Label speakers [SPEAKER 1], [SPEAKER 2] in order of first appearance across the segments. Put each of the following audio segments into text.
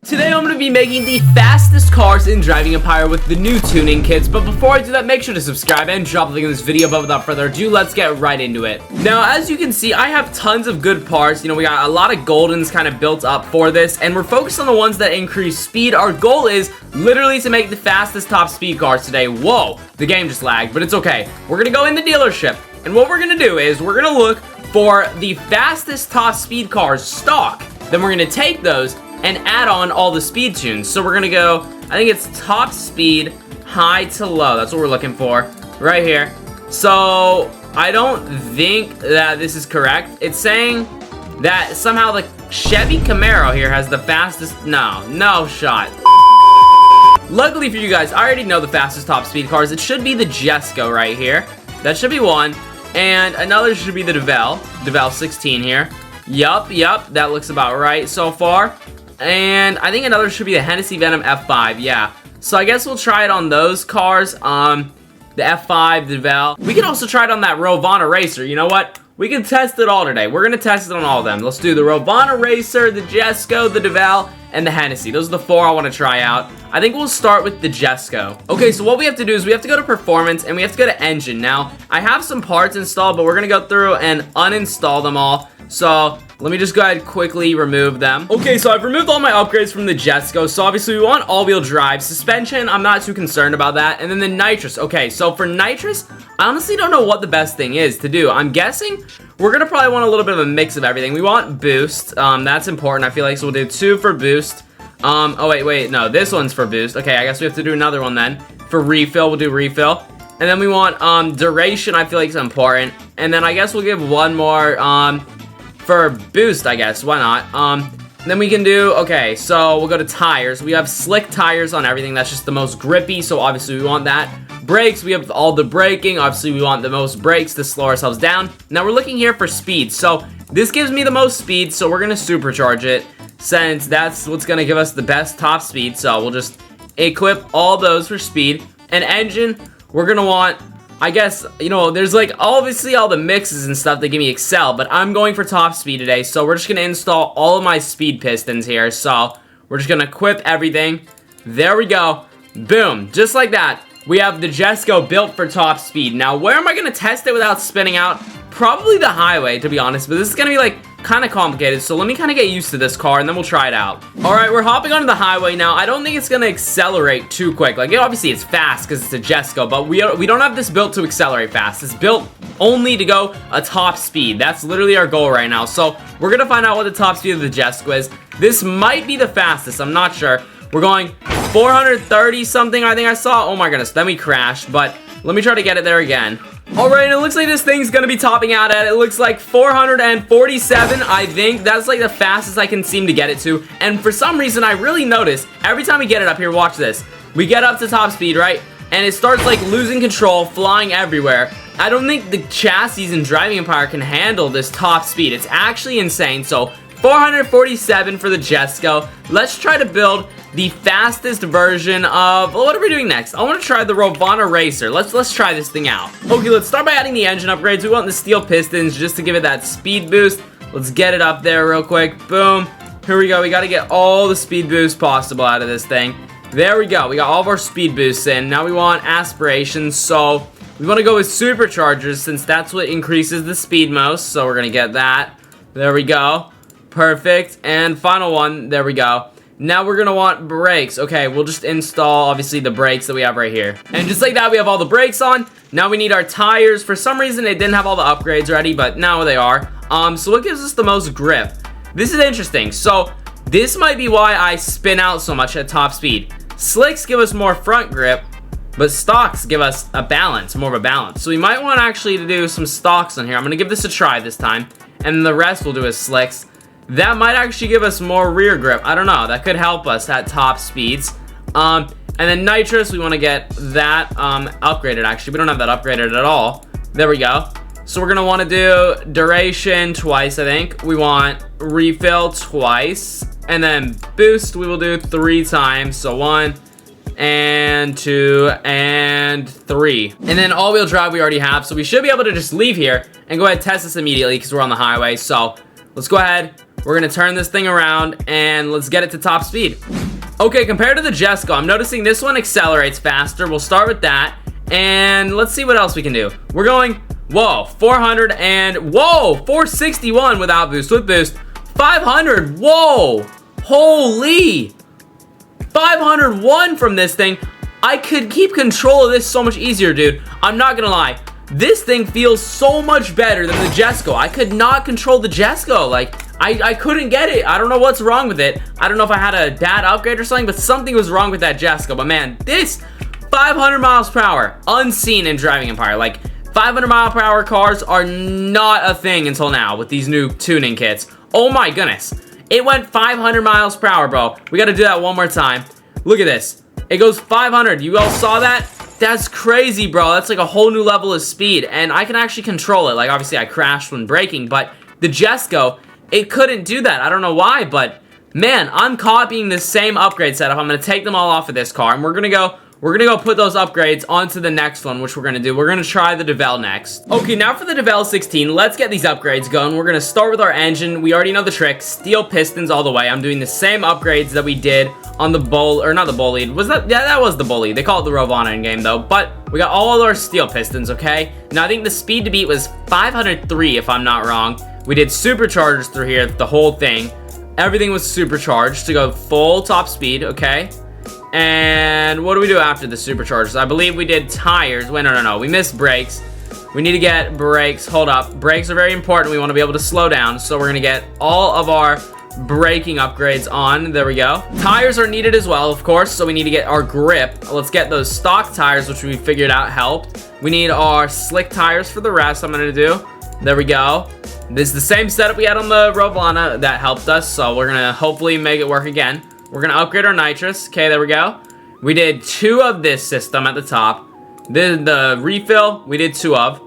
[SPEAKER 1] Today I'm going to be making the fastest cars in Driving Empire with the new tuning kits, but before I do that, make sure to subscribe and drop a link in this video. But without further ado, let's get right into it. Now, as you can see, I have tons of good parts. You know, we got a lot of goldens kind of built up for this, and we're focused on the ones that increase speed. Our goal is literally to make the fastest top speed cars today. Whoa, the game just lagged, but it's okay. We're going to go in the dealership, and what we're going to do is we're going to look for the fastest top speed cars stock. Then we're going to take those and add on all the speed tunes. So we're gonna go, I think it's top speed, high to low. That's what we're looking for right here. So I don't think that this is correct. It's saying that somehow the Chevy Camaro here has the fastest. No shot. Luckily for you guys, I already know the fastest top speed cars. It should be the Jesco right here. That should be one. And another should be the DeVal 16 here. Yup, that looks about right so far. And I think another should be the Hennessy Venom F5, yeah. So I guess we'll try it on those cars, the F5, the DeVal. We can also try it on that Rovana Racer. You know what? We can test it all today. We're going to test it on all of them. Let's do the Rovana Racer, the Jesco, the DeVal, and the Hennessy. Those are the four I want to try out. I think we'll start with the Jesco. Okay, so what we have to do is we have to go to Performance, and we have to go to Engine. Now, I have some parts installed, but we're going to go through and uninstall them all. So let me just go ahead and quickly remove them. Okay, so I've removed all my upgrades from the Jesco. So obviously we want all-wheel drive. Suspension, I'm not too concerned about that. And then the nitrous. Okay, so for nitrous, I honestly don't know what the best thing is to do. I'm guessing we're gonna probably want a little bit of a mix of everything. We want boost. That's important, I feel like. So we'll do 2 for boost. Oh wait, no, this one's for boost. Okay, I guess we have to do another one then. For refill, we'll do refill. And then we want duration, I feel like is important. And then I guess we'll give one more for boost, I guess. Why not? Then we can do, okay, so we'll go to tires. We have slick tires on everything. That's just the most grippy, so obviously we want that. Brakes, we have all the braking. Obviously, we want the most brakes to slow ourselves down. Now, we're looking here for speed. So, this gives me the most speed, so we're going to supercharge it, since that's what's going to give us the best top speed. So, we'll just equip all those for speed. And engine, we're going to want, I guess, you know, there's like obviously all the mixes and stuff that give me Excel, but I'm going for top speed today, so we're just going to install all of my speed pistons here. So we're just going to equip everything. There we go. Boom. Just like that. We have the Jesco built for top speed. Now, where am I going to test it without spinning out? Probably the highway, to be honest, but this is going to be like kind of complicated, so let me kind of get used to this car and then we'll try it out. Alright, we're hopping onto the highway now. I don't think it's gonna accelerate too quick. Like, obviously it's fast because it's a Jesco, but we don't have this built to accelerate fast. It's built only to go a top speed. That's literally our goal right now. So we're gonna find out what the top speed of the Jesco is. This might be the fastest, I'm not sure. We're going 430 something, I think I saw. Oh my goodness, then we crashed, but let me try to get it there again. Alright, it looks like this thing's gonna be topping out at, it looks like 447, I think. That's like the fastest I can seem to get it to. And for some reason, I really notice, every time we get it up here, watch this. We get up to top speed, right? And it starts like losing control, flying everywhere. I don't think the chassis in Driving Empire can handle this top speed. It's actually insane. So 447 for the Jesco. Let's try to build the fastest version of, well, what are we doing next? I want to try the Rovana Racer. Let's try this thing out. Okay, let's start by adding the engine upgrades. We want the steel pistons just to give it that speed boost. Let's get it up there real quick. Boom. Here we go. We got to get all the speed boost possible out of this thing. There we go. We got all of our speed boosts in. Now we want aspirations. So we want to go with superchargers since that's what increases the speed most. So we're going to get that. There we go. Perfect. And final one. There we go. Now we're going to want brakes. Okay, we'll just install, obviously, the brakes that we have right here. And just like that, we have all the brakes on. Now we need our tires. For some reason, they didn't have all the upgrades ready, but now they are. So what gives us the most grip? This is interesting. So this might be why I spin out so much at top speed. Slicks give us more front grip, but stocks give us a balance, more of a balance. So we might want actually to do some stocks on here. I'm going to give this a try this time. And the rest we'll do as slicks. That might actually give us more rear grip. I don't know. That could help us at top speeds. And then nitrous, we want to get that upgraded, actually. We don't have that upgraded at all. There we go. So we're going to want to do duration twice, I think. We want refill twice. And then boost, we will do 3 times. So 1 and 2 and 3. And then all-wheel drive we already have. So we should be able to just leave here and go ahead and test this immediately because we're on the highway. So let's go ahead. We're gonna turn this thing around and let's get it to top speed. Okay, compared to the Jesco, I'm noticing this one accelerates faster. We'll start with that. And let's see what else we can do. We're going, whoa, 400 and, whoa, 461 without boost. With boost, 500, whoa, holy, 501 from this thing. I could keep control of this so much easier, dude. I'm not gonna lie. This thing feels so much better than the Jesco. I could not control the Jesco. Like, I couldn't get it. I don't know what's wrong with it. I don't know if I had a bad upgrade or something, but something was wrong with that Jesco. But man, this 500 miles per hour, unseen in Driving Empire. Like, 500 mile per hour cars are not a thing until now with these new tuning kits. Oh my goodness. It went 500 miles per hour, bro. We gotta do that one more time. Look at this. It goes 500. You all saw that? That's crazy, bro. That's like a whole new level of speed. And I can actually control it. Like, obviously, I crashed when braking, but the Jesco, it couldn't do that. I don't know why, but man, I'm copying the same upgrade setup. I'm gonna take them all off of this car, and we're gonna go put those upgrades onto the next one, which we're gonna do. We're gonna try the DeVal next. Okay, now for the DeVal 16, let's get these upgrades going. We're gonna start with our engine. We already know the trick. Steel pistons all the way. I'm doing the same upgrades that we did on the not the Bolide. Was that? Yeah, that was the Bolide. They call it the Rovana in game though. But we got all of our steel pistons, okay? Now I think the speed to beat was 503 if I'm not wrong. We did superchargers through here, the whole thing. Everything was supercharged to go full top speed, okay? And what do we do after the superchargers? I believe we did tires. Wait, no. We missed brakes. We need to get brakes. Hold up. Brakes are very important. We want to be able to slow down. So we're going to get all of our braking upgrades on. There we go. Tires are needed as well, of course. So we need to get our grip. Let's get those stock tires, which we figured out helped. We need our slick tires for the rest. I'm going to do. There we go. This is the same setup we had on the Rovana that helped us. So we're going to hopefully make it work again. We're going to upgrade our nitrous. Okay, there we go. We did 2 of this system at the top. The refill, we did 2 of.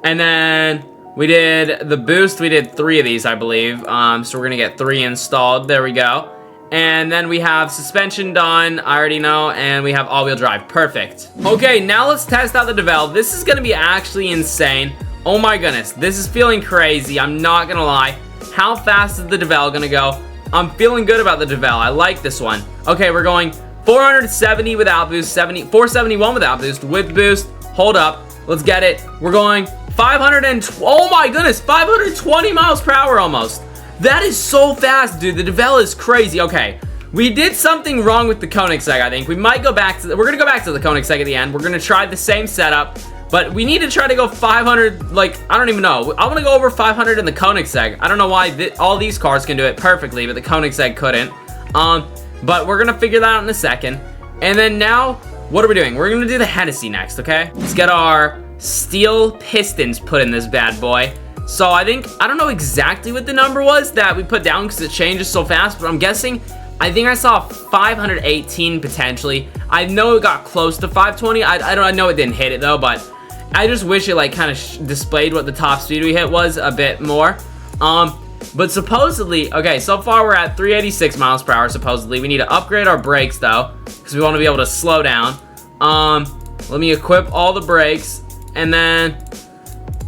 [SPEAKER 1] And then we did the boost. We did 3 of these, I believe. So we're going to get 3 installed. There we go. And then we have suspension done. I already know. And we have all-wheel drive. Perfect. Okay, now let's test out the DeVal. This is going to be actually insane. Oh my goodness. This is feeling crazy. I'm not going to lie. How fast is the DeVal going to go? I'm feeling good about the DeVal. I like this one. Okay, we're going 470 without boost, 471 without boost, with boost. Hold up. Let's get it. We're going 520. Oh my goodness, 520 miles per hour almost. That is so fast, dude. The DeVal is crazy. Okay, we did something wrong with the Koenigsegg, I think. We might go back to we're going to go back to the Koenigsegg at the end. We're going to try the same setup. But we need to try to go 500, like, I don't even know. I want to go over 500 in the Koenigsegg. I don't know why all these cars can do it perfectly, but the Koenigsegg couldn't. But we're going to figure that out in a second. And then now, what are we doing? We're going to do the Hennessy next, okay? Let's get our steel pistons put in this bad boy. So I don't know exactly what the number was that we put down because it changes so fast, but I'm guessing, I think I saw 518 potentially. I know it got close to 520. I know it didn't hit it though, but I just wish it like kind of displayed what the top speed we hit was a bit more. But supposedly, okay, so far we're at 386 miles per hour supposedly. We need to upgrade our brakes though, because we want to be able to slow down. Let me equip all the brakes, and then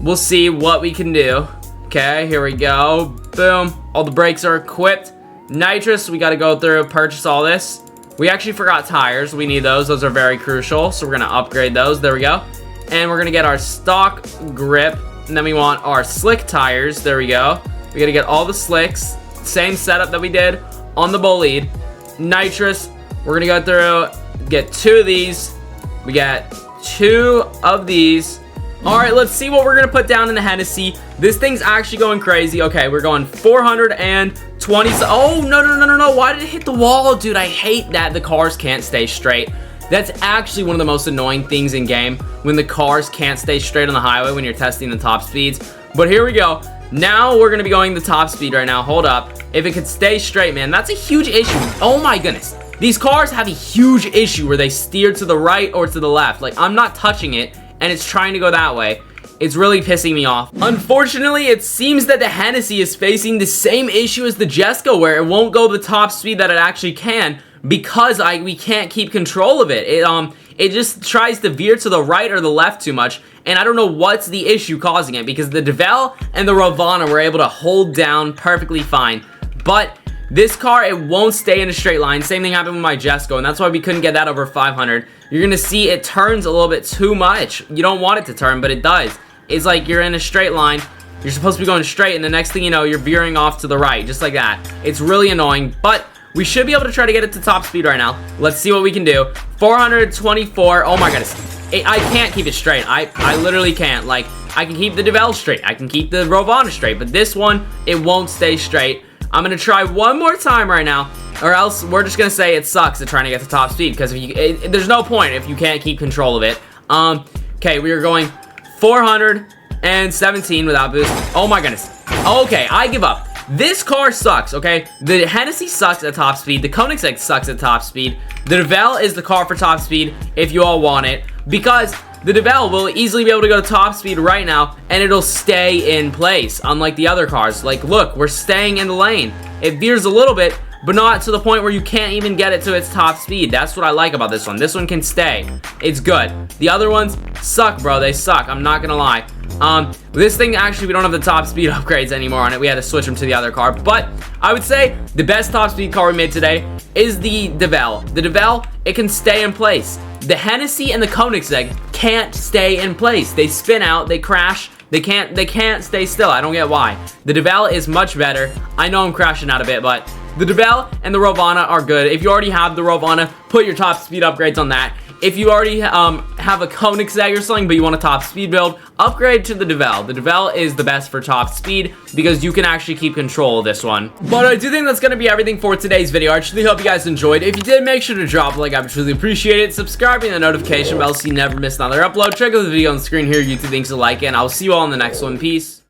[SPEAKER 1] we'll see what we can do. Okay, here we go. Boom. All the brakes are equipped. Nitrous, we got to go through and purchase all this. We actually forgot tires. We need those. Those are very crucial, so we're going to upgrade those. There we go. And we're going to get our stock grip, and then we want our slick tires. There we go. We got to get all the slicks. Same setup that we did on the Bolide. Nitrous, we're going to go through, get 2 of these. We got 2 of these. All right, let's see what we're going to put down in the Hennessy. This thing's actually going crazy. Okay, we're going 420. Oh, no. Why did it hit the wall? Dude, I hate that the cars can't stay straight. That's actually one of the most annoying things in game, when the cars can't stay straight on the highway when you're testing the top speeds. But here we go. Now we're going to be going the top speed right now. Hold up. If it could stay straight, man, that's a huge issue. Oh my goodness. These cars have a huge issue where they steer to the right or to the left. Like, I'm not touching it, and it's trying to go that way. It's really pissing me off. Unfortunately, it seems that the Hennessy is facing the same issue as the Jesco, where it won't go the top speed that it actually can, because we can't keep control of it. It just tries to veer to the right or the left too much, and I don't know what's the issue causing it, because the DeVal and the Rovana were able to hold down perfectly fine. but this car, it won't stay in a straight line. Same thing happened with my Jesco, and that's why we couldn't get that over 500. You're gonna see it turns a little bit too much. You don't want it to turn, but it does. It's like you're in a straight line. You're supposed to be going straight, and the next thing you know, you're veering off to the right, just like that. It's really annoying, but we should be able to try to get it to top speed right now. Let's see what we can do. 424. Oh my goodness. I can't keep it straight. I literally can't. Like, I can keep the DeVal straight. I can keep the Rovana straight, but this one, it won't stay straight. I'm gonna try one more time right now, or else we're just gonna say it sucks at trying to get to top speed, because there's no point if you can't keep control of it. Okay, we are going 417 without boost. Oh my goodness. Okay, I give up. This car sucks, okay? The Hennessy sucks at top speed. The Koenigsegg sucks at top speed. The DeVal is the car for top speed if you all want it, because the DeVal will easily be able to go to top speed right now, and it'll stay in place, unlike the other cars. Like, look, we're staying in the lane. It veers a little bit, but not to the point where you can't even get it to its top speed. That's what I like about this one. This one can stay. It's good. The other ones suck, bro. They suck. I'm not gonna lie. This thing, actually, we don't have the top speed upgrades anymore on it. We had to switch them to the other car, but I would say the best top speed car we made today is the DeVal. The DeVal, it can stay in place. The Hennessy and the Koenigsegg can't stay in place. They spin out, they crash, they can't stay still. I don't get why. The DeVal is much better. I know I'm crashing out a bit, but the DeVal and the Rovana are good. If you already have the Rovana, put your top speed upgrades on that. If you already have a Koenigsegg or something, but you want a top speed build, upgrade to the DeVal. The DeVal is the best for top speed because you can actually keep control of this one. But I do think that's going to be everything for today's video. I truly hope you guys enjoyed. If you did, make sure to drop a like. I would truly appreciate it. Subscribe and the notification bell so you never miss another upload. Check out the video on the screen here. YouTube thinks to like it, and I'll see you all in the next one. Peace.